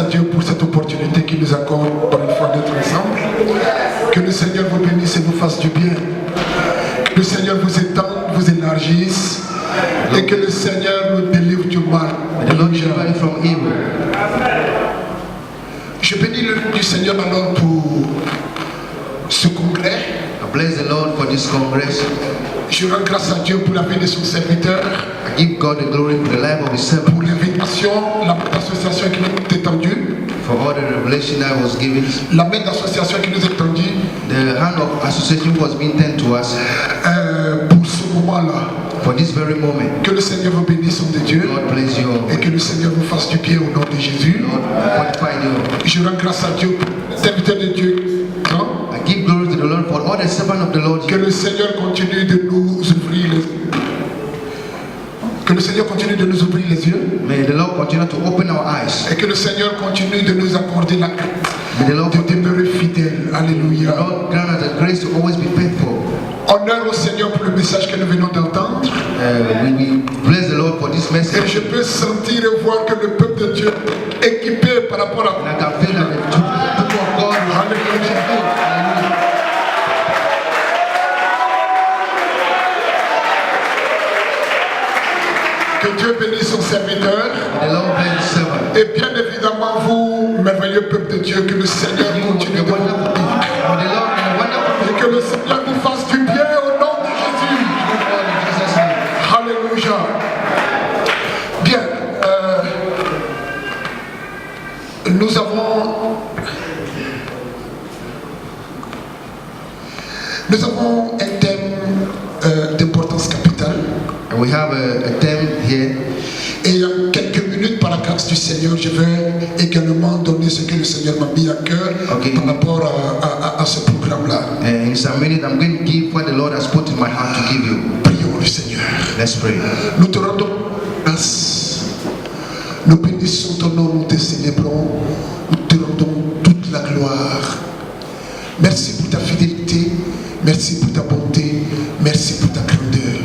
à Dieu pour cette opportunité qu'il nous accorde encore une fois d'être ensemble. Que le Seigneur vous bénisse et vous fasse du bien. Que le Seigneur vous étende, vous élargisse et que le Seigneur nous délivre du mal. Je bénis le nom du Seigneur alors pour ce congrès. I bless the Lord for this congress. Je rends grâce à Dieu pour la vie de son serviteur. I give God the glory for the life of His servant. Pour l'invitation, l'association qui nous est étendue. For all the revelation I was given. La main d'association qui nous est tendue. The hand of association was being turned to us. Pour ce moment-là. For this very moment. Que le Seigneur vous bénisse au nom de Dieu. God bless you. Et que le Seigneur vous fasse du bien au nom de Jésus. Lord, fortify you. Je rends grâce à Dieu pour le serviteur de Dieu. I give glory to the Lord for all the servants of the Lord. Que le Seigneur continue de nous ouvrir les yeux. Que le Seigneur continue de nous ouvrir les yeux. May the Lord continue to open our eyes. Et que le Seigneur continue de nous accorder la grâce de demeurer fidèle. Alléluia. The Lord grant us the grace to always be faithful. Honneur au Seigneur pour le message que nous venons d'entendre. We bless the Lord for this message. Et je peux sentir et voir que le peuple de Dieu est équipé par rapport à... And I can feel that the people of God are Alléluia. Que Dieu bénisse son serviteur. Et bien évidemment vous, merveilleux peuple de Dieu, que le Seigneur continue de vous bénir. Et que le Seigneur vous fasse du bien au nom de Jésus. Alléluia. Bien. Nous avons un thème d'importance capitale. We have a theme here. Et en quelques minutes, par la grâce du Seigneur, je vais également donner ce que le Seigneur m'a mis à cœur par rapport à ce programme-là. In some minutes, I'm going to give what the Lord has put in my heart to give you. Prions le Seigneur. Let's pray. Nous te rendons grâce. Nous bénissons ton nom, nous te célébrons. Nous te rendons toute la gloire. Merci pour ta fidélité. Merci pour ta bonté. Merci pour ta grandeur.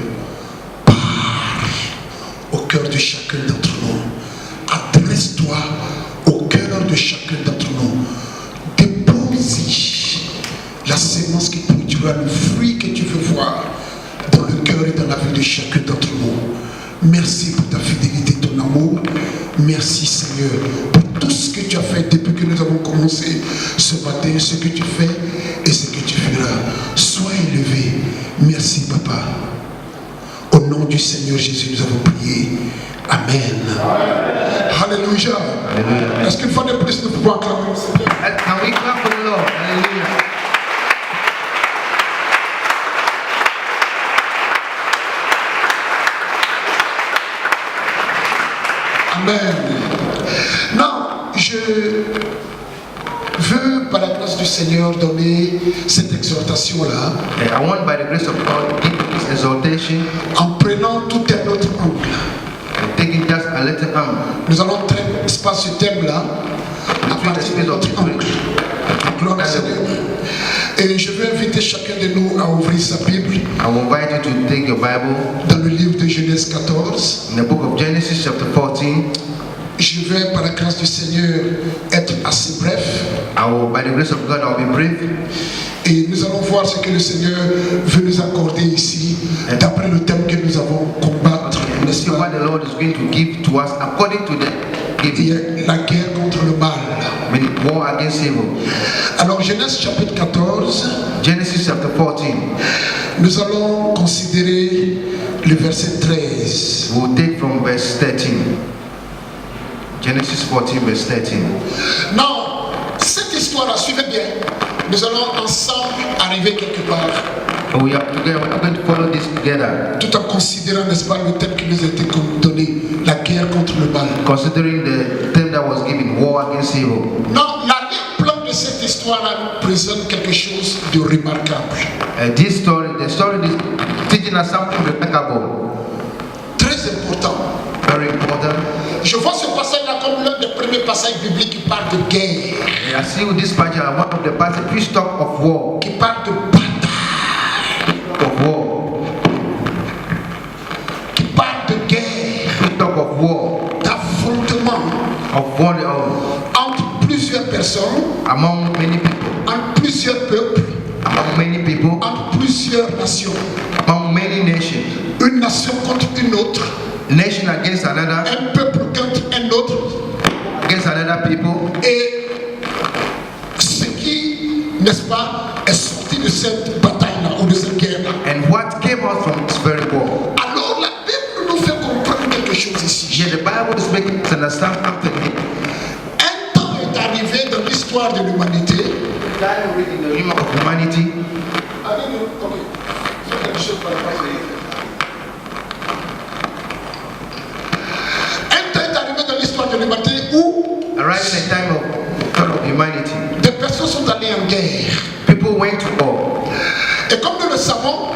Au cœur de chacun d'entre nous. Adresse-toi au cœur de chacun d'entre nous. Dépose la sémence qui produira le fruit que tu veux voir dans le cœur et dans la vie de chacun d'entre nous. Merci pour ta fidélité, ton amour. Merci Seigneur pour tout ce que tu as fait depuis que nous avons commencé ce matin, ce que tu fais et ce que tu feras. Sois élevé. Merci Papa. Au nom du Seigneur Jésus, nous avons prié. Amen. Alléluia. Est-ce qu'une fois de plus, nous pouvons acclamer le Seigneur? Can we clap for the Lord? Hallelujah. Amen. Non, je veux, par la grâce du Seigneur, donner cette exhortation-là. I want, by the grace of God, to give this exhortation. En prenant tout un autre angle. And taking just a little angle. Nous allons traiter ce thème-là à partir de notre angle. Gloire au Seigneur. Et je vais inviter chacun de nous à ouvrir sa Bible. I will invite you to take your Bible. Dans le livre de Genèse 14. In the book of Genesis chapter 14. Je vais, par la grâce du Seigneur, être assez bref. By the grace of God, I will be brief. Et nous allons voir ce que le Seigneur veut nous accorder ici, d'après le thème que nous avons combattre. Let's see what the Lord is going to give to us according to the giving. La guerre contre le mal. War against evil. Alors, Genèse chapitre 14. Genesis chapter 14. Nous allons considérer le verset 13. We'll take from verse 13. Genesis 14, verse 13. Non, cette histoire, suivez bien. Nous allons ensemble arriver quelque part. We are going to follow this together. Tout en considérant, n'est-ce pas, le thème qui nous a été donné, la guerre contre le mal. Considering the theme that was given, war against evil. Non, l'arrière-plan de cette histoire-là présente quelque chose de remarquable. The story is teaching us something remarkable. Très important. Very important. Je vois ce passage-là comme l'un des premiers passages bibliques qui parle de guerre. I see with this passage one of the passages which talk of war. Qui parle de bataille. Of war. Qui parle de guerre. Which talk of war. D'affrontement. Of war. entre plusieurs personnes, among many people, entre plusieurs peuples, among many people, entre plusieurs nations. among many nations, Une nation contre une autre, nation against another, un peuple contre un autre. against another people. Et ce qui, n'est-ce pas, est sorti de cette bataille-là ou de cette guerre-là. And what came out from this very war? Alors la Bible nous fait comprendre quelque chose ici. Here the Bible is making us understand something. Un temps est arrivé dans l'histoire de l'humanité. Time in the human of humanity. Un temps est arrivé dans l'histoire de l'humanité où Arriving in a time of humanity. des personnes sont allées en guerre. People went to war. Et comme nous le savons,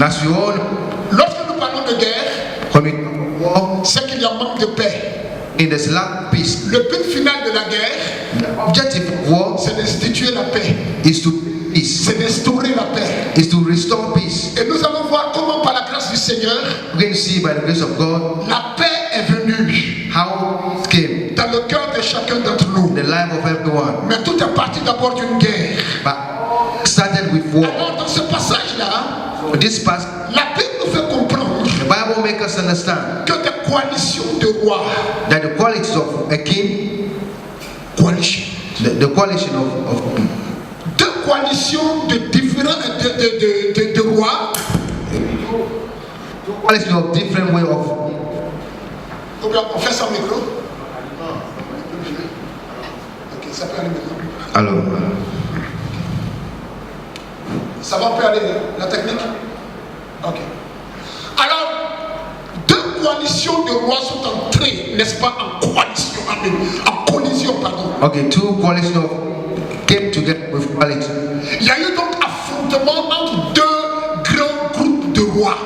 As you all know, lorsque nous parlons de guerre, when we talk of war, c'est qu'il y a manque de paix. in the lack of peace. Le but final de la guerre, The objective of war c'est d'instituer la paix. is to peace, C'est d'instaurer la paix. is to restore peace. Et nous allons voir comment par la grâce du Seigneur, We're going to see by the grace of God la paix est venue how it came dans le cœur de chacun d'entre nous. in the life of everyone. Mais tout est parti d'abord d'une guerre. But started with war. Alors dans ce passage-là, So this past, la Bible nous fait comprendre the Bible makes us understand que des coalitions de rois, that the qualities of a king, coalition, the coalition of deux coalitions de différents de rois, qualities of different way of. ou bien on fait sans micro. Ok, ça peut aller maintenant. Alors, Ça va, on peut aller, la technique. Ok. Alors, deux coalitions de rois sont entrées, n'est-ce pas, en coalition, en collision, pardon. okay, two coalitions of came together with quality. Il y a eu donc affrontement entre deux grands groupes de rois.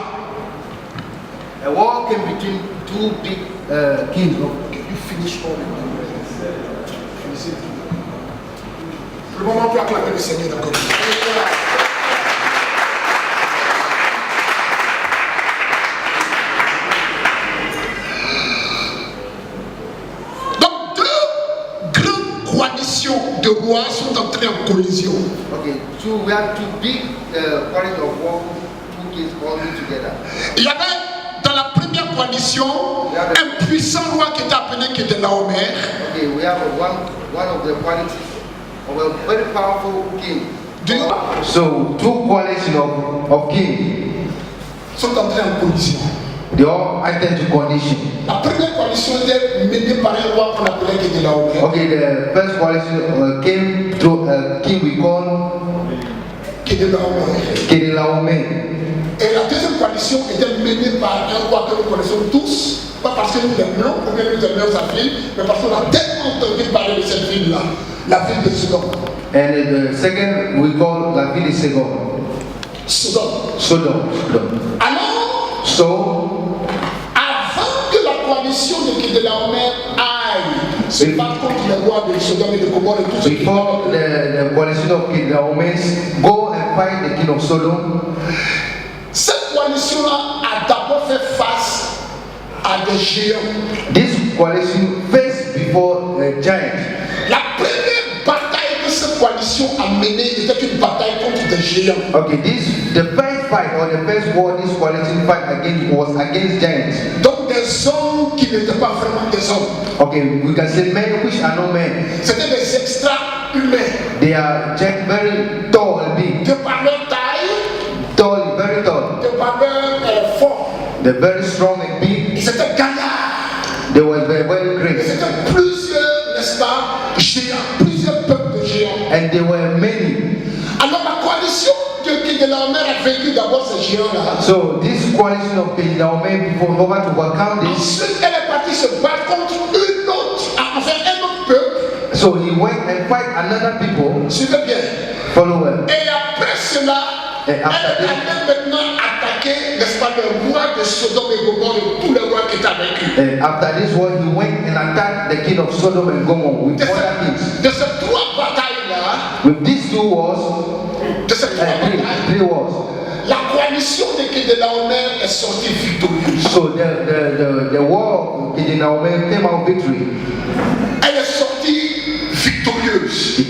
A war came between two big kings. Can you finish all le moment où tu acclamer le Seigneur d'accord. Donc deux grandes coalitions de rois sont entrées en collision. Okay, we have two big qualities of war, two kings coming together. Il y avait dans la première coalition un puissant roi qui était appelé Kedorlaomer. Okay, we have one of the qualities of a very powerful king. So two qualities of king, Sont entrés en collision. they all entered into condition. La première coalition était menée par un roi qu'on appelait Kedorlaomer. Okay, the first coalition came through a king we call Kedorlaomer. Et la deuxième coalition était menée par un roi que nous connaissons tous, pas parce que nous l'aimions ou bien nous aimions sa ville, mais parce qu'on a tellement entendu parler de cette ville-là, la ville de Sodome. And the second we call la ville de Sodom. Alors, So avant que la coalition de Kedorlaomer aille se battre contre les rois de Sodome et de Gomorrhe et tout ce qui before the coalition of Kedorlaomer go and fight the king of Sodom, cette coalition-là a d'abord fait face à des géants. this coalition faced before a giant. La première bataille que cette coalition a menée était une bataille contre des géants. Okay, the first fight or the first war this coalition fight against was against giants. Donc des hommes qui n'étaient pas vraiment des hommes. Okay, we can say men which are no men. C'était des extra-humains. They are just very tall and big. De par leur taille, Tall, very tall. de par leur force. They're very strong and big. Ils étaient gaillards. They were very Et great. c'était plusieurs, n'est-ce pas, géants, plusieurs peuples de géants. And there were many. Alors la coalition de Kedorlaomer a vaincu d'abord ces géants-là. So this coalition of Kedorlaomer before over to overcome this. Ensuite, elle est partie se battre contre une autre, enfin un autre peuple. So he went and fight another people. Suivez bien. Follower. Et après cela, Et elle après this- allait maintenant attaquer, n'est-ce pas, le roi de Sodome et Gomorrhe et tous les rois qui étaient avec lui. And after this war, he went and attacked the king of Sodom and Gomorrah with other kings. De ces trois batailles-là, With these two wars, de ces trois batailles, three wars. la coalition de Kedorlaomer est sortie victorieuse. So the war of Kedorlaomer came out victory. Elle est sortie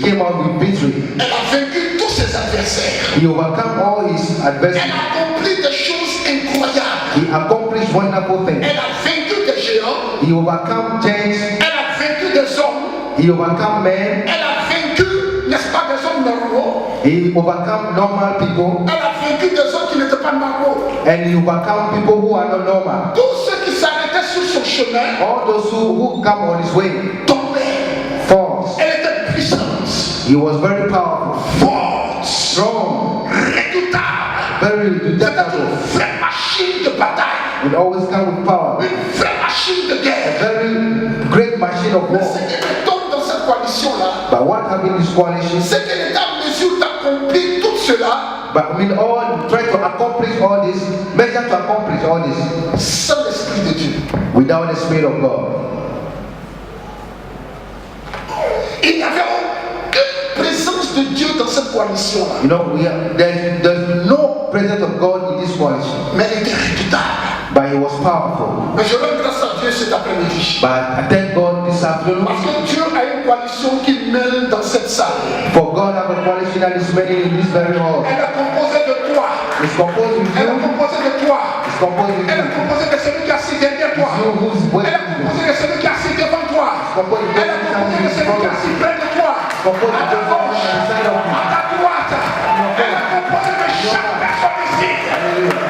came out with victory. Elle a vaincu tous ses adversaires. He overcame all his Elle adversaries. a accompli des choses incroyables. He accomplished wonderful things. Elle a vaincu des géants. He overcame giants. Elle a vaincu des hommes. He overcame men. Elle a vaincu, n'est-ce pas, des hommes normaux. He overcome normal people. Elle a vaincu des hommes qui n'étaient pas normaux. And he overcome people who are not normal. Tous ceux qui s'arrêtaient sur son chemin All those who come on his way tombaient. falls. Elle était puissante, He was very powerful, forte, strong, redoutable. very C'était redoubtable. une vraie machine de bataille, It always comes with power. une vraie machine de A guerre. very great machine of Mais war. ce qui me tombe dans cette coalition-là, But what happened in this coalition? c'est qu'elle est en mesure d'accomplir tout cela But I mean, all try to accomplish all this, measure to accomplish all this sans l'Esprit de Dieu. without the Spirit of God. Il n'y avait aucune présence de Dieu dans cette coalition-là. You know, there's no presence of God in this coalition, Mais elle était redoutable. but it was powerful. Mais je rends grâce à Dieu cet après-midi. But I thank God this afternoon Parce que Dieu a une coalition qui mêle dans cette salle. for God have a coalition that is many in this very hall. Elle est composée de toi. It's composed with Elle est you. composée de toi. It's composed with Elle you. est composée de celui qui est assis derrière toi. You who's Elle waiting est with you. composée de celui qui est assis devant toi. Composed with Elle est composée de celui qui est assis près de toi. Composed À with ta those gauche, on the side of you. à ta droite. Elle est composée de chaque personne ici.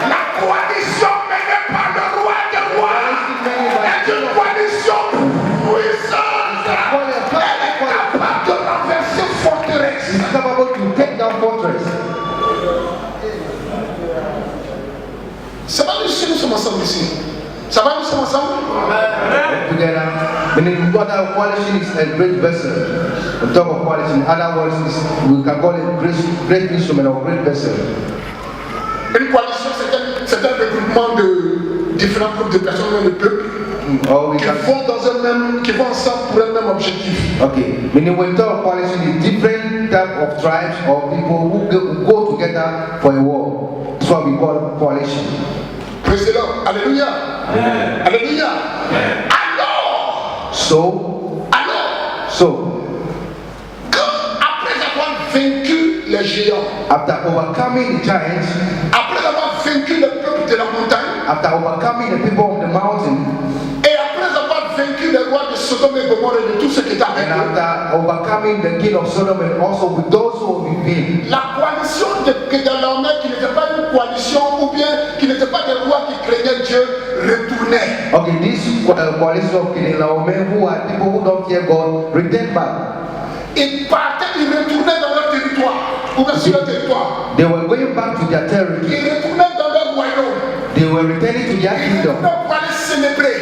La coalition menée par le roi des rois est une coalition puissante. Elle est capable de renverser forteresse. It's capable to take down fortress. Ça va nous si nous sommes ensemble ici. Ça va nous sommes ensemble? Together. Meaning what our coalition is a great vessel. On top of coalition, in other words, we can call it great instrument or great vessel. Une coalition, c'est un regroupement de différents groupes de personnes dans le peuple Or we qui can, vont ensemble pour un même objectif. okay. Meaning when we talk of coalition, is different type of tribes or people who go together for a war. That's what we call coalition. Praise the Lord. Alléluia. Alléluia. Alors, après avoir vaincu les géants, After overcoming the giants, après avoir vaincu le peuple de la montagne, after overcoming the people of the mountain, et après avoir vaincu les rois de Sodome et Gomorrhe et de tout ce qui est avec and eux, after overcoming the king of Sodom and also with those who were with him, la coalition de l'armée qui n'était pas une coalition ou bien qui n'était pas des rois qui craignaient Dieu retournait. okay, this coalition of King Laomé, who are people who don't fear God, return back. Ils partaient, ils retournaient dans leur territoire, ou bien sur leur territoire. They were going back to their territory. Ils retournaient dans leur royaume. They were returning to their Ils kingdom. retournaient pour aller célébrer.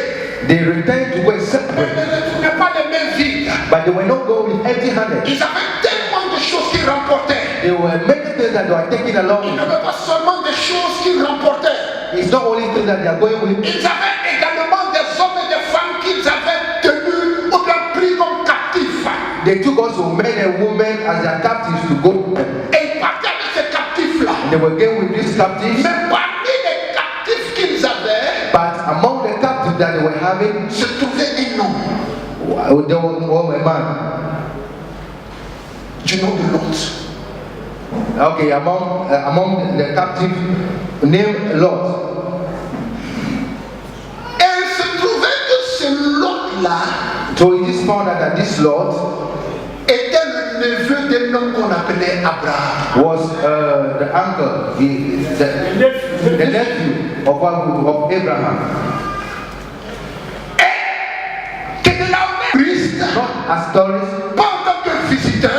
They returned to go and Mais celebrate, ils ne retournaient pas les mains vides. but they were not going with empty-handed. Ils avaient tellement de choses qu'ils remportaient. There were many things that they were taking Ils along. n'avaient pas seulement des choses qu'ils remportaient. It's not only things that they are going with. Ils avaient également des hommes et des femmes qu'ils avaient tenus ou bien pris comme captifs. They took also men and women as their captives to go. Et ils partaient avec ces captifs-là. They were going with these captives, Mais parmi les captifs qu'ils avaient, but among the captives that they were having, se trouvait un homme there was a man. du nom de Lot. Okay, among the captives named Lot. Et il se trouvait que ce Lot-là So it is found out that this Lot était le neveu d'un homme qu'on appelait Abraham. was the uncle, the nephew of Abraham. Et que l'armée Christ, Not as tourist, pas en tant que visiteur,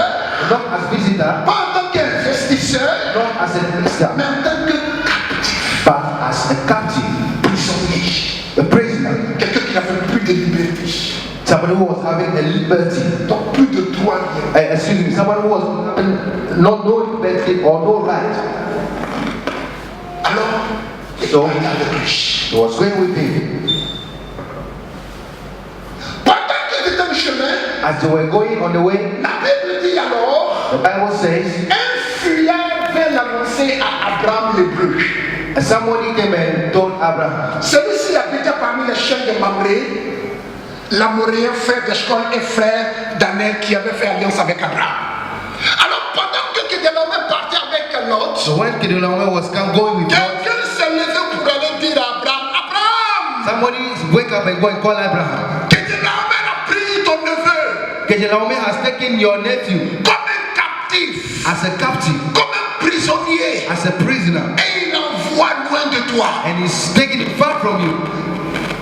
not as visitor, pas en tant qu'investisseur, not as a minister, mais en tant que captif, but as a captive, prisonnier. a prisoner. Quelqu'un qui n'avait plus de liberté. Somebody who was having a liberty. Donc plus de droit. Excuse me, someone who was having no liberty or no right. Alors, So il avait riche. he was going with him. Pendant qu'ils étaient au chemin, As they were going on the way, la Bible dit alors, the Bible says, un fuyard vint l'annoncer à Abraham l'hébreu. somebody came and told Abraham. Celui-ci habitait parmi les chaînes de Mamré, l'Amoréen, frère d'Eshcol et frère d'Anel qui avait fait alliance avec Abraham. vers Lot, So when Kedorlaomer was going with God, quelqu'un s'est levé pour aller dire à Abraham, Abraham, somebody wake up and go and call Abraham. Kedorlaomer a pris ton neveu Kedorlaomer has taken your nephew comme un captif, as a captive, comme un prisonnier, as a prisoner, et il l'envoie loin de toi. and he's taking it far from you.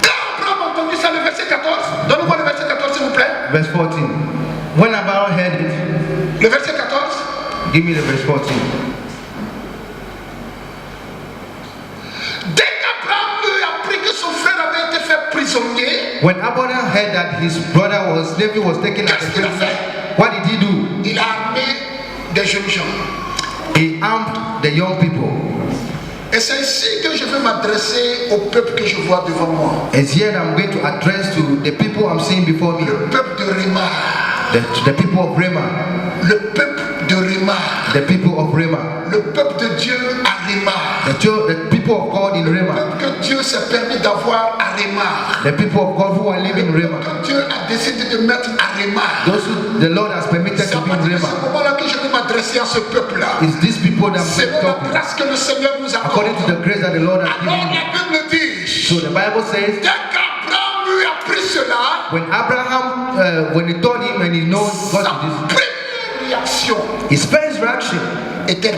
Quand Abraham a entendu ça, le verset 14, donne-moi le verset 14 s'il vous plaît. Verse 14. When Abraham heard it, Le verset 14. give me the verse 14. Dès qu'Abraham eut appris que son frère avait été fait prisonnier, When Abraham heard that his nephew was taken as a qu'est-ce qu'il a prisoner, fait? what did he do? Il a armé des jeunes gens. He armed the young people. Et c'est ici que je veux m'adresser au peuple que je vois devant moi. It's here that I'm going to address to the people I'm seeing before me. Le peuple de Réma. The people of Rema. Le peuple de Réma. The people of Rema. Le peuple de Dieu à Réma. The people of God in Le Rema. peuple que Dieu s'est permis d'avoir à Réma. The people of God who are living in Rema. Que Dieu a décidé de mettre à Réma. Those who the Lord has permitted C'est to à be in partir de ce Rema. moment-là que je veux m'adresser à ce peuple-là. It's these people that C'est I'm la talking. grâce que le Seigneur nous According to accorde. the grace that the Lord has Alors given you. la Bible dit, So the Bible says, dès qu'Abraham eut appris cela, when Abraham, when he told him and he knows sa God this, première réaction his first reaction, était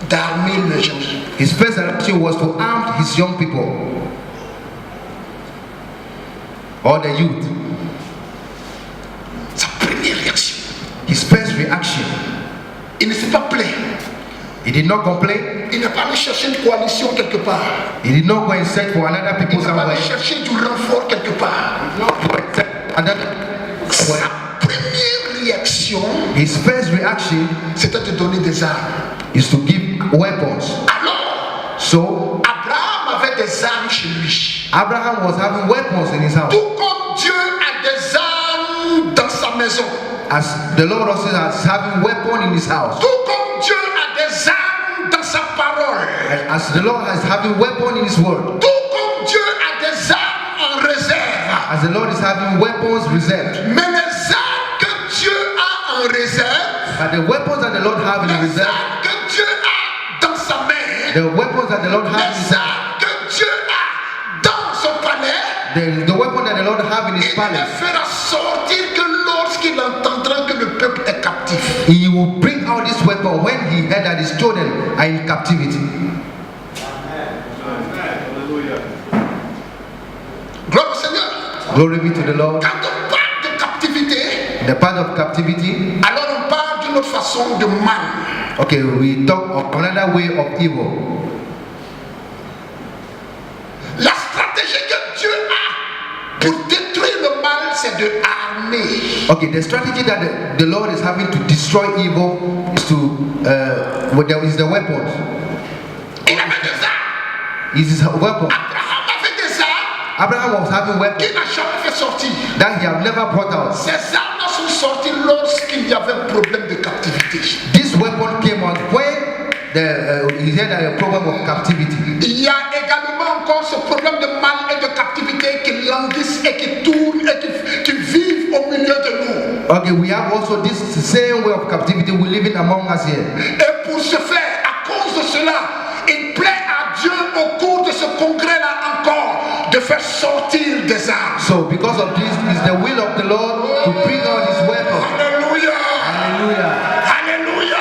d'armer les gens. his first reaction was to arm his young people or the youth. Sa première réaction. His first reaction. Il ne s'est pas plaint. He did not complain. Il n'est pas allé chercher une coalition quelque part. He did not go and search for another Il people n'est pas allé somewhere. chercher du renfort quelque part. Sa première réaction, His first reaction c'était de donner des armes. is to give weapons. Alors, So Abraham avait des armes chez lui. Abraham was having weapons in his house, Tout comme Dieu a des armes dans sa maison. as the Lord also has having weapon in his house, Tout comme Dieu a des armes dans sa parole. and as the Lord has having weapon in his word, Tout comme Dieu a des armes en réserve. as the Lord is having weapons reserved. Mais les armes que Dieu a en réserve, But the weapons that the Lord have in les reserve, armes que Dieu a dans sa main, the weapons that the Lord has in les his hand, armes que Dieu a dans son palais, the weapon that the Lord have in his il les palace, fera sortir que lorsqu'il entendra que le peuple est captif. he will bring out this weapon when he heard that his children are in captivity. Gloire au Seigneur. Glory be to the Lord. Quand on parle de captivité, The part of captivity, alors on parle d'une autre façon de mal. okay, we talk of another way of evil. La stratégie que Dieu a pour détruire le mal, c'est de armer. Okay, the strategy that the Lord is having to destroy evil is to, there is the weapons. Il avait des armes. It is a weapon. Abraham avait des armes Abraham was having weapons qu'il n'a jamais fait sortir. that he have never brought out. Ces armes sont sorties lorsqu'il y avait un problème de captivité. This weapon came out when he had a problem of captivity. Il y a également encore ce problème de mal et de captivité qui languissent et qui tournent et qui vivent au milieu de nous. Okay, we have also this same way of captivity we living among us here. Et pour ce faire, à cause de cela, il plaît à Dieu au cours de ce congrès-là encore de faire sortir des armes. So because of this, it's the will of the Lord to bring out his weapon. Alléluia! Hallelujah. Alléluia!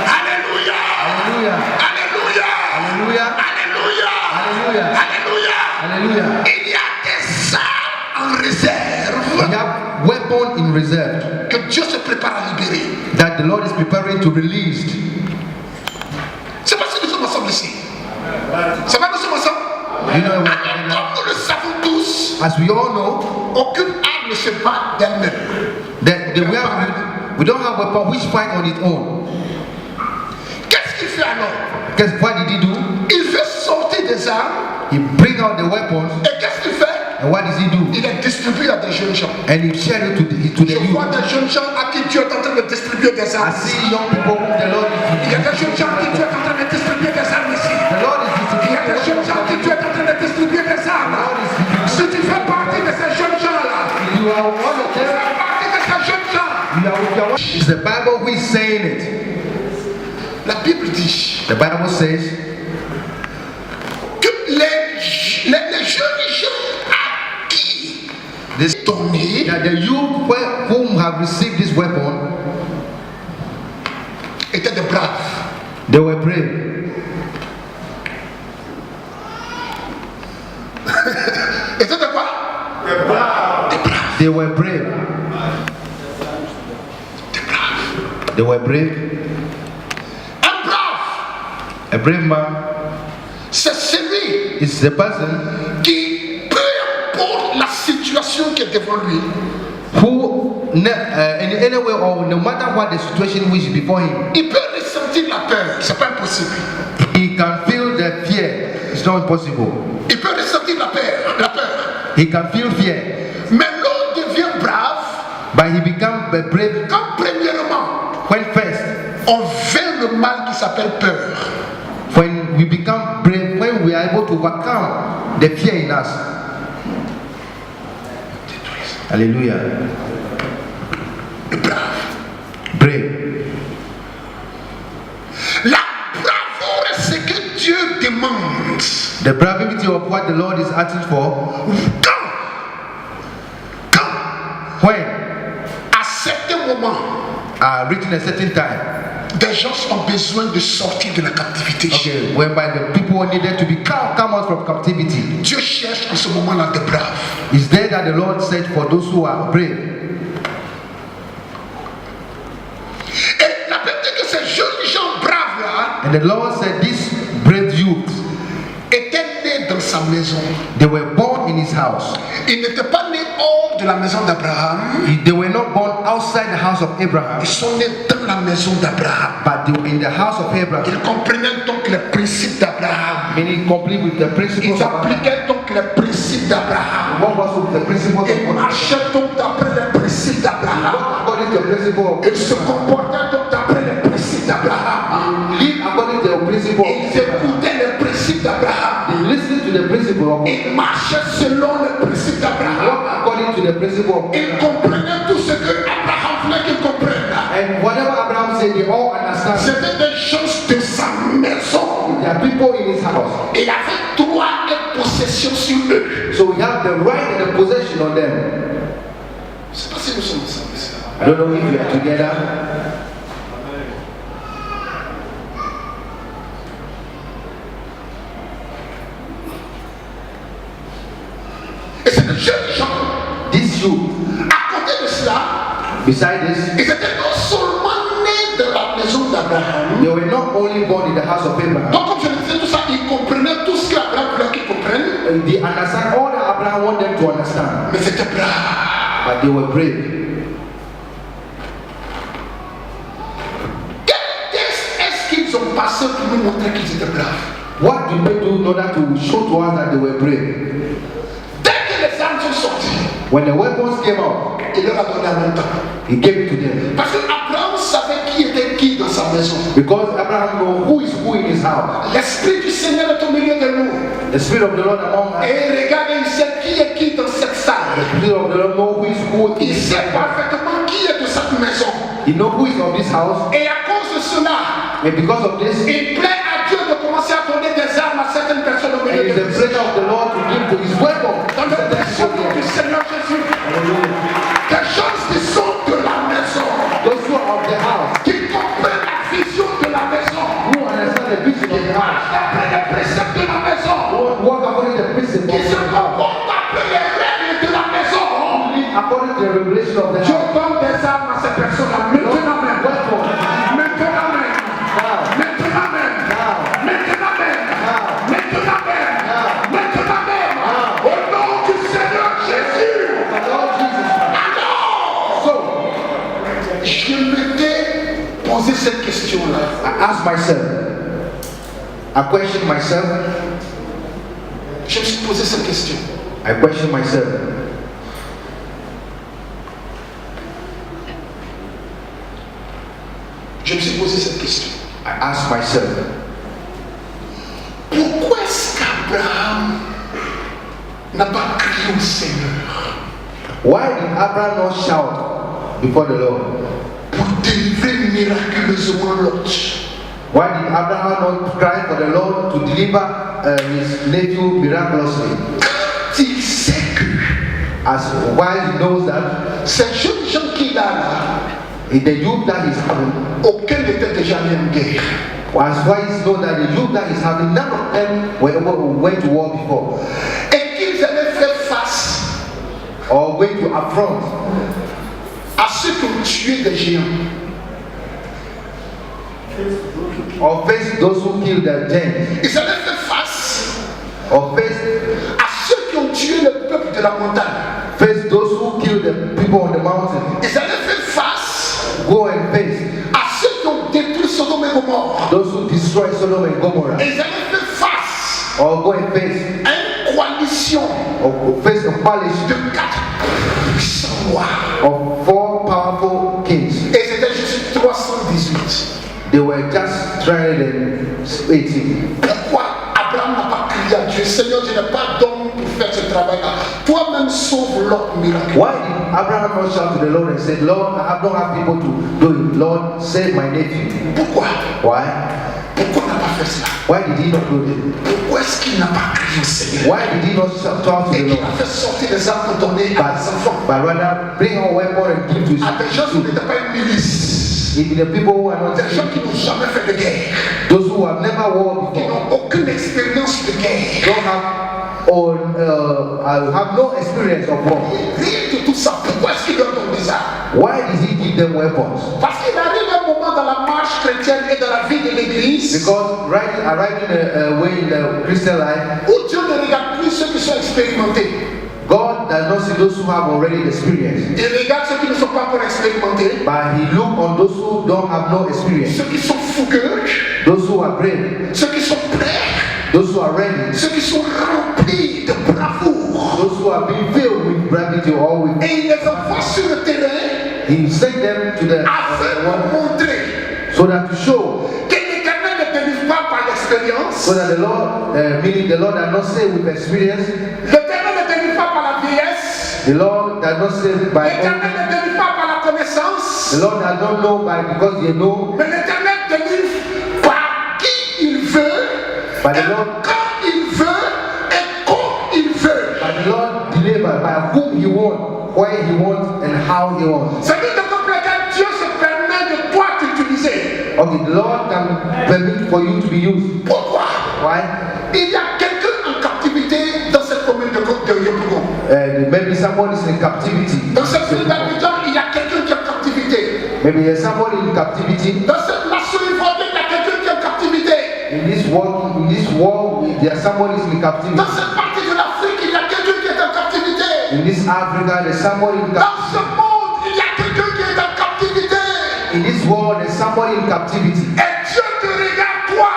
Hallelujah. Alléluia! Hallelujah. Alléluia! Hallelujah. Alléluia! Hallelujah. Alléluia! Hallelujah. Il y a des armes en réserve We have weapon in reserve que Dieu se prépare à libérer. that the Lord is preparing to release. C'est parce que nous sommes ensemble ici. C'est pas nous sommes ensemble. You know, Alors, comme nous le savons tous, as we all know, aucune arme ne se bat d'elle-même. we don't have weapon which fight on its own. Qu'est-ce qu'il fait alors? Guess what did he do? Il fait sortir des armes. He bring out the weapons, Et qu'est-ce qu'il fait? and what does he do? Il les distribue à des jeunes gens. And he share it to the Je vois youth. des jeunes gens à qui Dieu est en train de distribuer des I armes. see young people whom the Lord Il y a is des jeunes gens à qui Dieu est en train de distribuer des armes ici. the Lord is Il y a des jeunes gens à qui Dieu est en train de distribuer des armes. Si tu fais partie de ces jeunes gens-là, You are one of tu them. fais partie de ces jeunes gens. You are with your It's the Bible who is saying it. La Bible dit The Bible says que les jeunes gens à qui this, donné that the youth whom have received this weapon, étaient des braves. they were brave. Étaient de quoi? Des braves. They were brave. Des braves. They were brave. Un brave, A brave man c'est celui is the person qui, peu importe la situation qui est devant lui, who, in any way or no matter what the situation which is before him, il peut ressentir la peur. C'est pas impossible. he can feel the fear. It's not impossible. Il peut ressentir la peur. La peur. He can feel fear, Mais l'on devient brave but he becomes brave quand premièrement when first, on vainc le mal qui s'appelle peur. when we become brave, when we are able to overcome the fear in us. Hallelujah. Brave. La bravoure, c'est que Dieu demande. The bravity of what the Lord is asking for, Quand, when à certains moments, reaching a certain time, des gens ont besoin de sortir de la captivité. okay, whereby the people needed to be come out from captivity. Dieu cherche en ce moment-là des braves. It's there that the Lord said for those who are brave. Et la Bible dit que ces jeunes gens braves-là And the Lord said these brave youths, étaient nés dans sa maison. they were born in his house. Ils n'étaient pas nés hors de la maison d'Abraham. They were not born outside the house of Abraham, Ils sont nés dans la maison d'Abraham. but they were in the house of Abraham. Ils comprenaient donc les principes d'Abraham. Meaning complete with the principles Ils of Abraham. appliquaient donc les principes d'Abraham. What was with the principles of Ils Abraham? marchaient donc d'après les principes d'Abraham. According to the principle of Ils se comportaient donc d'après les principes d'Abraham. live according to the principle Ils of écoutaient les principes d'Abraham. they listen to the principle of Ils marchaient selon les principes d'Abraham. walk according to the principle of Ils comprenaient tout ce que Abraham voulait qu'ils comprennent. and whatever Abraham said, they all understand. C'était des gens de sa maison. There are people in his house, Il avait droit et possession sur eux. so we have the right and the possession on them. Je ne sais pas si nous sommes ensemble. I don't know if we are together. Et c'est des jeunes gens. These youth, À côté de cela, beside this, ils étaient non seulement nés de la maison d'Abraham. they were not only born in the house of Abraham, Donc, comme je le disais, tout ça, ils comprenaient tout ce qu'Abraham voulait qu'ils comprennent. they understand all that Abraham wanted them to understand, Mais c'était brave. but they were brave. Quel test est-ce qu'ils ont passé pour nous montrer qu'ils étaient braves? What did they do in order to show to us that they were brave? Dès que les armes sont sorties, When the weapons came out, il leur a donné en même temps. he gave it to them. Parce que Abraham savait qui était qui dans sa maison. Because Abraham knew who is who in his house. L'Esprit du Seigneur est au milieu de nous. The Spirit of the Lord among us. Et il regarde et il sait qui est qui dans cette salle. The Spirit of the Lord knows who is who in Il his sait house. parfaitement qui est de cette maison. He knows who is of this house. Et à cause de cela, And because of this, il plaît à Dieu de commencer à donner des armes à certaines personnes au and milieu it is de the nous. pleasure of the Lord to give to his weapon. Dans le précieux nom du Seigneur Jésus, des gens qui sont de la maison, Those who are of the house, qui comprennent la vision de la maison, who understand the vision of the house, d'après les préceptes de la maison, who walk according to the principle qui of se the house, comportent d'après les règles de la maison. live according to the revelation of the Dieu house. donne des armes à ces personnes-là. Maintenant même. Weapon. Maintenant même. Now. Maintenant même. Now. Maintenant même. Now. Maintenant même. Now. Maintenant même. Au nom du Seigneur Jésus. The Lord Jesus Christ. Alors, So, je m'étais posé cette question-là. I asked myself, I questioned myself, Je me suis posé cette question. I questioned myself. Je me suis posé cette question. I asked myself, Pourquoi est-ce qu'Abraham n'a pas crié au Seigneur why did Abraham not shout before the Lord pour délivrer miraculeusement Lot? Why did Abraham not cry for the Lord to deliver his nephew miraculously? Il sait que As why he knows that ces jeunes gens qu'il a là, in the youth that he's having, aucun n'était déjà allé en guerre. as why he knows that the youth that he's having, none of them went to war before, Et qu'ils allaient faire face or went to affront à ceux qui ont tué des géants. or face those who killed their giants, Ils allaient faire face or face à ceux qui ont tué le peuple de la montagne. those who killed the people on the mountain. Ils allaient faire face Go and face à ceux qui ont détruit Sodome et Gomorrhe. those who destroyed Sodom and Gomorrah, Et ils allaient faire face or go and face à une coalition or face a coalition de 4 puissants rois. of 4 powerful kings. Et c'était juste 318. They were just 318. Pourquoi Abraham n'a pas crié à Dieu, Seigneur, je n'ai pas d'homme pour faire ce travail-là. Toi-même sauve l'autre miracle. Why did Abraham not shout to the Lord and said, Lord, I don't have people to do it. Lord, save my nephew. Pourquoi Why? Pourquoi n'a pas fait cela? Why did he not do it? Pourquoi est-ce qu'il n'a pas crié au Seigneur? Why did he not shout to Et the qu'il Lord? a fait sortir les armes pour donner à ses enfants. But rather, bring a weapon and give to his À des gens qui children. n'étaient pas une milice. If the people who are not Des gens qui n'ont jamais fait de guerre. those who have never warred Qui before, n'ont aucune expérience de guerre. don't have no experience of war. Rien de tout ça. Pourquoi est-ce qu'il leur donne des armes? Why did he give them weapons? Parce qu'il arrive un moment dans la marche chrétienne et dans la vie de l'église Because arriving a way in the Christian life, où Dieu ne regarde plus ceux qui sont expérimentés. God does not see those who have already experience, Il regarde ceux qui ne sont pas encore expérimentés. but He look on those who don't have no experience, Ceux qui sont fougueux. those who are brave, Ceux qui sont prêts. those who are ready, Ceux qui sont remplis de bravoure. those who are being filled with gravity or with. Et il les envoie sur le terrain He sent them to the afin de montrer so that to show que l'Éternel ne délivre pas par l'expérience. so that the Lord, meaning the Lord does not say with experience, L'Éternel ne délivre pas par la vieillesse. the Lord does not say by L'Éternel ne délivre pas par la connaissance. the Lord does not know by because they know, Mais l'Éternel délivre par qui il veut, By the et Lord. quand il veut, et comme il veut. but the Lord deliver by whom He wants, where He wants, and how He wants. C'est l'une des raisons pour lesquelles Dieu se permet de toi t'utiliser. Okay, the Lord can permit for you to be used. Pourquoi? Why? Il y a quelqu'un en captivité dans cette commune de Yopougon. Maybe someone is in captivity. Dans cette ville d'Abidjan, il y a quelqu'un qui est en captivité. Maybe there's somebody in captivity. Dans cette nation ivoirienne, il y a quelqu'un qui est en captivité. In this world, there's somebody is in captivity. Dans cette partie de l'Afrique, il y a quelqu'un qui est en captivité. In this Africa, there's somebody in captivity. Dans ce monde, il y a quelqu'un qui est en captivité. In this world, there's somebody in captivity. Et Dieu te regarde toi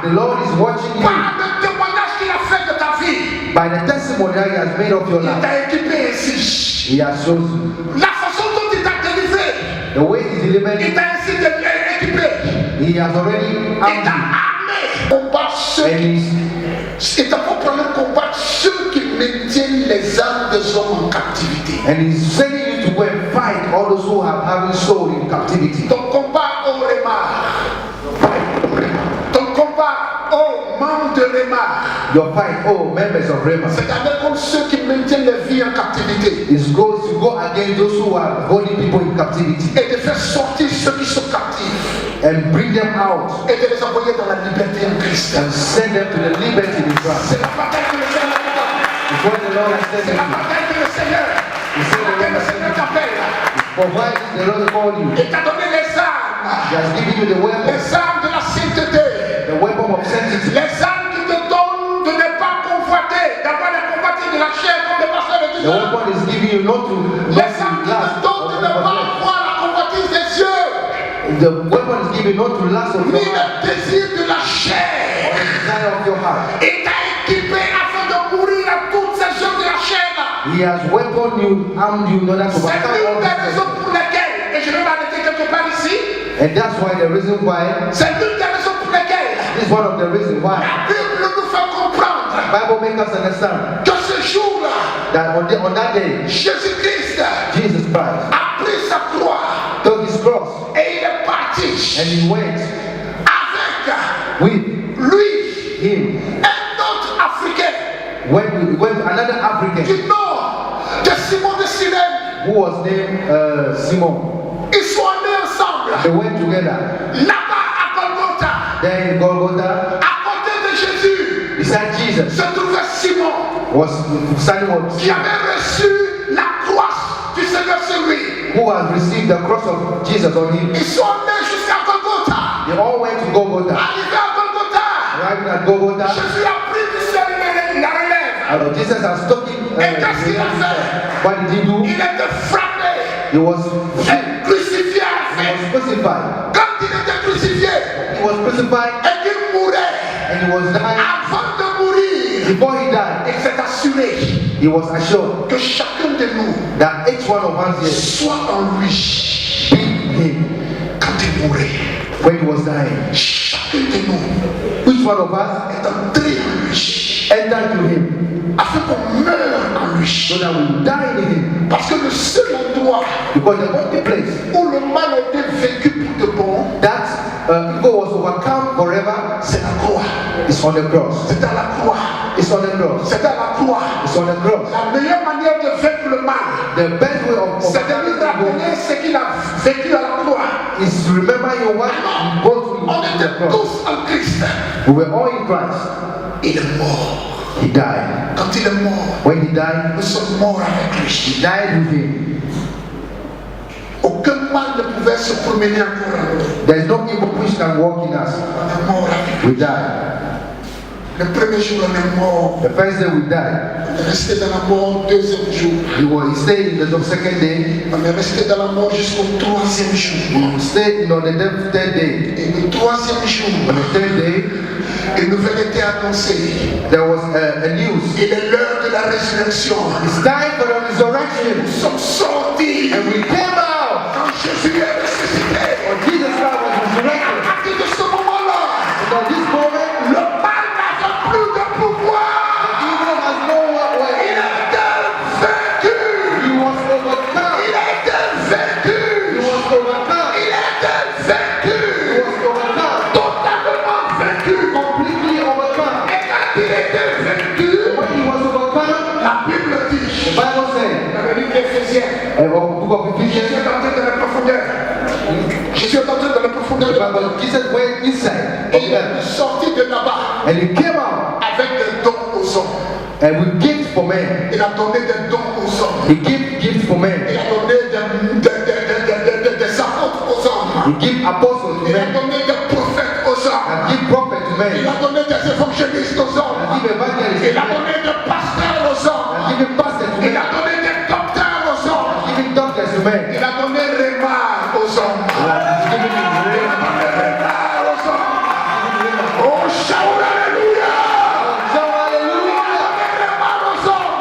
The Lord is watching you par le témoignage qu'il a fait de ta vie. by the testimony that He has made of your Il life. t'a équipé ainsi. He has chosen La façon dont il t'a délivré, the way He delivered il you. t'a ainsi équipé. He has already Il armed t'a you, armé. Combattre ceux and il t'a pas parlé de combattre ceux qui maintiennent les âmes des hommes en captivité. He's sending you to go and fight all those who have having soul in captivity. Ton combat au Rémar. Ton combat au membre de Rémar. Your fight, oh members of Rema, C'est avec comme ceux qui maintiennent les vies en captivité. is goes to go against those who are holding people in captivity Et de faire sortir ceux qui sont captifs. and bring them out Et de les envoyer dans la liberté en Christ. and send them to the liberty in Christ. C'est la bataille que le Seigneur t'appelle. It's what the Lord has said C'est to la you. bataille que le Seigneur. Que le Seigneur t'appelle. For why did the Lord call you? Il t'a donné les armes. He has given you the weapon, Les armes de la sainteté. the weapon of sanctity, Les armes qui te donnent de ne pas convoiter. D'avoir les convoitises de la chair comme le pasteur le the disait. weapon is giving you not to Les armes qui te last donnent de ne pas avoir la convoitise des yeux. the weapon is given not to last of Ni your heart le désir de la or chair. the desire of your heart. Il t'a équipé afin de mourir à toutes ces choses de la chair. He has weaponed you, armed you in order to C'est overcome all l'une des these raisons things. pour lesquelles, et je vais m'arrêter quelque part ici, And that's why the reason why, c'est l'une des raisons pour lesquelles this is one of the reasons why la Bible nous fait comprendre Bible makes us understand que ce jour-là, that on that day, Jésus-Christ Jesus Christ a pris sa croix took His cross et il est parti and He went avec with Lui, him. un autre Africain When another African du nord de Simon de Cyrène, who was named Simon, ils sont allés ensemble. they went together. Là-bas à Golgotha, Then in Golgotha, à côté de Jésus, beside Jesus, se trouvait Simon was Simon qui avait reçu la croix du Seigneur sur lui. who had received the cross of Jesus on him. Ils sont allés jusqu'à Golgotha. They all went to Golgotha. Arrivé à Golgotha, Arriving at Golgotha, Jésus a pris du ciel la relève. Jesus has taken. Et qu'est-ce qu'il a fait? What did he do? Il était frappé He was et crucifié à la fin. crucified. Quand il était crucifié He was crucified et qu'il mourait, and he was dying. avant de mourir, Before he died, il s'est assuré he was assured que chacun de nous that each one of us here soit en lui be him quand il mourait. when he was dying. Chacun de nous Each one of us est entré en lui entered to him afin qu'on meure en lui. so that we die in him. Parce que le seul endroit Because the only place où le mal a été vécu pour de bon, that evil was overcome forever c'est la croix. is on the cross. C'est à la croix. It's on the cross. C'est à la croix. It's on the cross. La meilleure manière de vaincre le mal, The best way of c'est de lui overcoming evil rappeler ce qu'il a vécu à la croix. is to remember your what you go through On in the était cross. tous en Christ. We were all in Christ. Il est mort. He died. Quand il est mort, When he died, nous sommes morts avec lui. he died with him. Aucun mal ne pouvait se promener encore en nous. There is no evil which can walk in us. On est mort avec lui. We died. Le premier jour, on est mort. The first day we died. On est resté dans la mort. Deuxième jour, He stayed in the second day. on est resté dans la mort jusqu'au troisième jour. We stayed on the third day. Et le troisième jour, On the third day, une nouvelle était annoncée. there was a news. Il est l'heure de la résurrection. It's time for the resurrection. Nous sommes sortis. And we came out. Quand Jésus est ressuscité. When Jesus Christ was resurrected. À partir de ce moment-là, And at this moment, le mal n'avait plus de pouvoir. evil has no way. Il a été vaincu. He was overcome. Il a été vaincu. He was overcome. Il a été He vaincu. was overcome. Totalement vaincu. Completely overcome. Et quand il était vaincu, When he was overcome, la Bible dit, the Bible said, dans le livre d'Éphésiens, book of Jésus Ephesians, est entré dans la profondeur. Jésus est entré dans la profondeur the de la terre. Bible, Jesus went inside Et of il est them. sorti de là-bas And he came out avec des dons aux hommes. and with gifts for men. Il a donné des dons aux hommes. He gave gifts for Il men. a donné des apôtres aux hommes. He gave apostles to Il a men. donné des prophètes aux hommes. And give prophets to Il men. a donné des évangélistes aux hommes. And give evangelists Il to a men. donné des pasteurs aux hommes. And give pastors to Il men. a donné des docteurs aux hommes. Giving doctors to men. Il a donné Réma aux hommes. He's giving Il a donné Réma aux hommes. Oh, shout alléluia! So hallelujah. Réma aux hommes.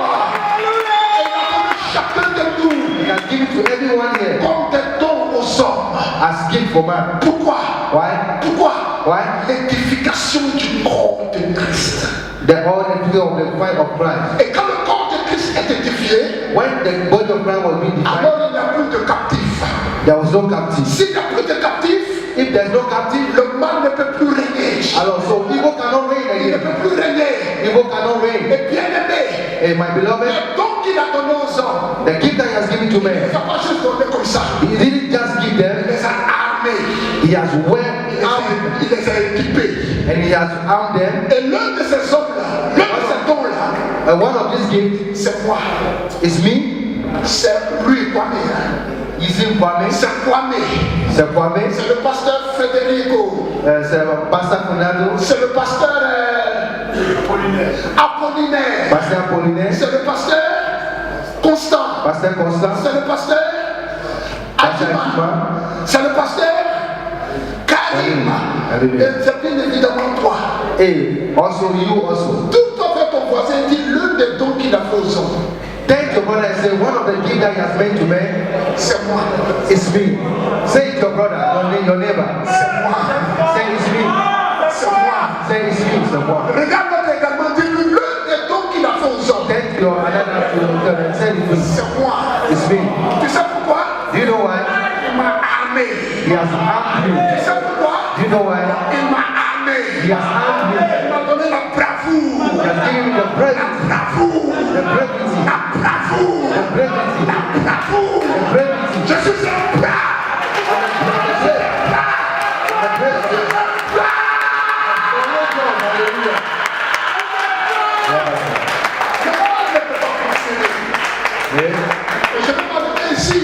Et il a donné chacun de nous He has given to everyone here comme des dons aux hommes. as gift for man. Pourquoi? Why? Pourquoi? Why? L'édification du corps de Christ. The ordinary of the fight of Christ. Et quand le corps de Christ est édifié, When the body of Christ was being defined, alors il n'y a plus de captifs. there was no captive. S'il n'y a plus de captifs, If there's no captive, le mal ne peut plus régner. alors so evil cannot reign Il ne again. peut plus régner. Evil cannot reign. Et bien aimé, Hey, my beloved, le don qu'il a donné aux hommes, the gift that he has given to il ne men, les a pas juste donné comme ça. he didn't just give Il them, les a armés. he has Il les a équipés. and he has armed them. Et l'un de ces hommes-là, l'un de ces dons-là, And one of these gifts c'est moi. is me. C'est lui, Kwame. He's in Kwame. C'est Kwame. C'est Kwame. C'est le pasteur Federico. C'est Pastor Fernando. C'est le pasteur Apollinaire. Pastor Apollinaire. C'est le pasteur Constant. Pastor Constant. C'est le pasteur Pastor Adjuma. Adjuma. C'est le pasteur Karim. Alléluia. Et c'est bien évidemment toi. Hey, also you also. Tout en fait ton voisin dit l'un des dons qu'il a fait aux hommes. Thank your brother and say one of the gifts that he has made to men C'est moi. is me. Say it to your brother, your neighbor. C'est moi. Say it's me. C'est moi. Say it's me. C'est moi. Regarde-le également, dis-lui l'un des dons qu'il a fait aux hommes. Thank your another to say it to me. C'est moi. It's me. Tu sais pourquoi? Do you know why? Il m'a armé. He has armed you. Tu sais pourquoi? Do you know why? Il m'a armé. armé. He has armed me. Il m'a donné la bravoure. He has given me the La presence, bravoure. the brevity, La bravoure. the brevity, La bravoure. the brevity, Je suis un plat. the brevity. Hallelujah. Yeah. Je vais m'arrêter ici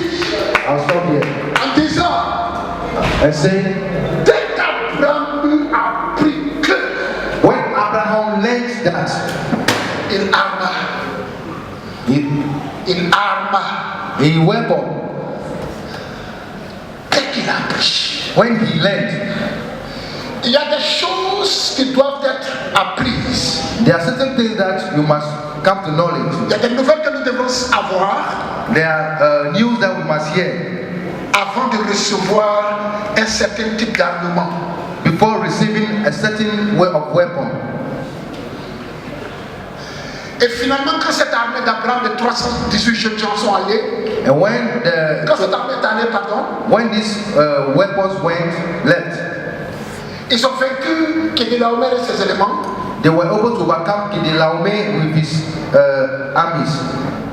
I'll stop here en disant, and say, dès qu'Abraham a appris que when Abraham learned that il arma, il arma, a weapon, dès qu'il a appris, when he learned, il y a des choses qui doivent être apprises. there are certain things that you must come to knowledge. Il y a des nouvelles que nous devons avoir There are news that we must hear avant de recevoir un certain type d'armement. before receiving a certain way of weapon. Et finalement, quand cette armée d'Abraham de 318 jeunes gens sont allés, And when quand cette armée est allée, pardon, when these weapons went left, ils ont vaincu Kedelaomer et ses éléments, they were able to overcome Kedelaomer with his armies,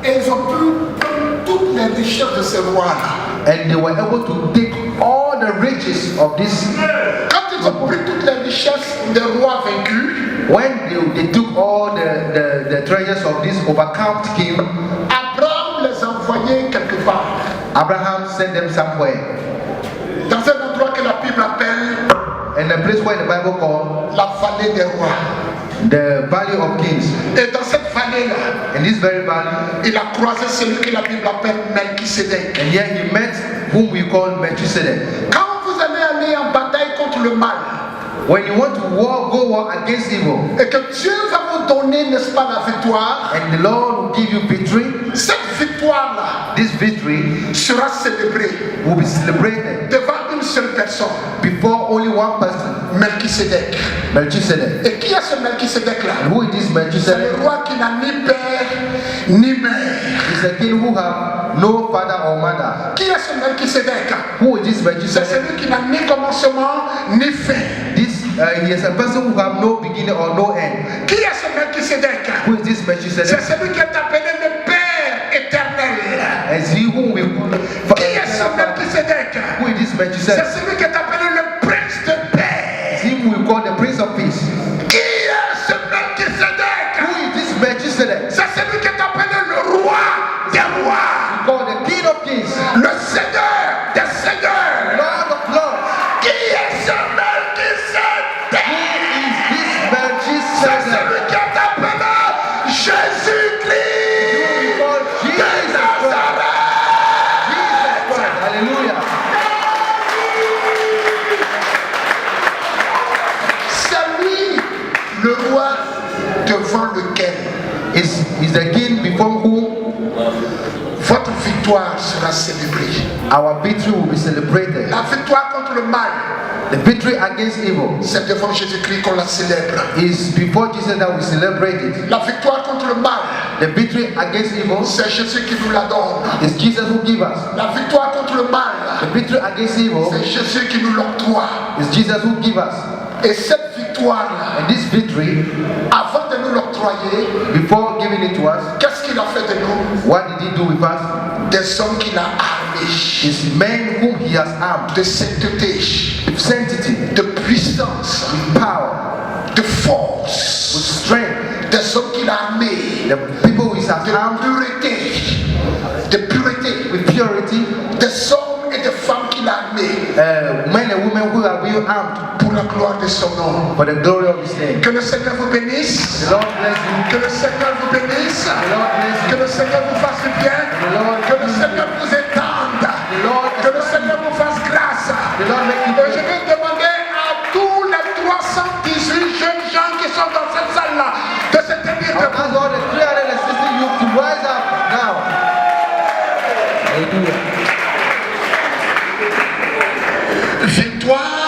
et ils ont pu prendre toutes les richesses de ces rois-là. and they were able to take all the riches of this. Quand ils ont pris toutes les richesses des rois vaincus, When they took all the treasures of this overcome king, Abraham les a envoyés quelque part, Abraham sent them somewhere, dans un endroit que la Bible appelle and a place where the Bible called la vallée des rois. the Valley of Kings. Et dans cette vallée-là, In this very valley, il a croisé celui que la Bible appelle Melchisédek. and here he met whom we call Melchizedek. Quand vous allez aller en bataille contre le mal, When you want to go war against evil, et que Dieu va vous donner, n'est-ce pas, la victoire, and the Lord will give you victory, cette victoire-là this victory sera célébrée will be celebrated devant une seule personne, before only one person, Melchisédek. Melchizedek. Et qui est ce Melchisédek-là? And who is this C'est Melchizedek? le roi qui n'a ni père ni mère. He's a king who have no father or mother. Qui est ce Melchisédek? Who is this C'est Melchizedek? celui qui n'a ni commencement ni fin. He is a person who have no beginning or no end. Qui est ce Melchisédek? Who is this C'est Melchizedek? celui qui est appelé le Père éternel. As he who will Qui est ce Melchisédek? who is this C'est Melchizedek? celui qui est appelé le Prince de paix. As he who will call the Prince of Peace. Qui est ce Melchisédek? Who is this Melchizedek? C'est celui qui est appelé le roi des rois, We call the King of Kings, le Seigneur des seigneurs. Lord of Lords. Qui est ce Melchisédek? Who is this C'est Melchizedek? celui qui est appelé Jésus-Christ We call de Jesus Christ. Nazareth. Jesus Christ. Hallelujah. C'est lui le roi devant lequel Is the King before whom votre victoire sera célébrée. our victory will be celebrated. La victoire contre le mal, The victory against evil c'est devant Jésus-Christ qu'on la célèbre. is before Jesus that we celebrate it. La victoire contre le mal, The victory against evil c'est Jésus qui nous la donne. is Jesus who gives us. La victoire contre le mal, The victory against evil c'est Jésus qui nous l'octroie. is Jesus who gives us. Et cette victoire-là, And this victory, avant de nous l'octroyer, before giving it to us, qu'est-ce qu'il a fait de nous? what did he do with us? Des hommes qu'il a armés, Is men whom he has armed de sainteté, with sanctity, de puissance, with power, de with force, strength. des hommes qu'il a armés, The people who he has de armed pureté, with purity, des hommes et des femmes qu'il a armés men and women who are being armed pour la gloire de son nom. for the glory of his name. Que le Seigneur vous bénisse, The Lord bless you. que le Seigneur vous bénisse, The Lord bless que you. le Seigneur vous fasse du bien, que le Seigneur vous étende, que le Seigneur vous fasse grâce. The Lord make you Et je vais demander à tous les 318 jeunes gens qui sont dans cette salle-là de se tenir I'll debout. ask all the 360 youth to rise up now. Hallelujah. Victoire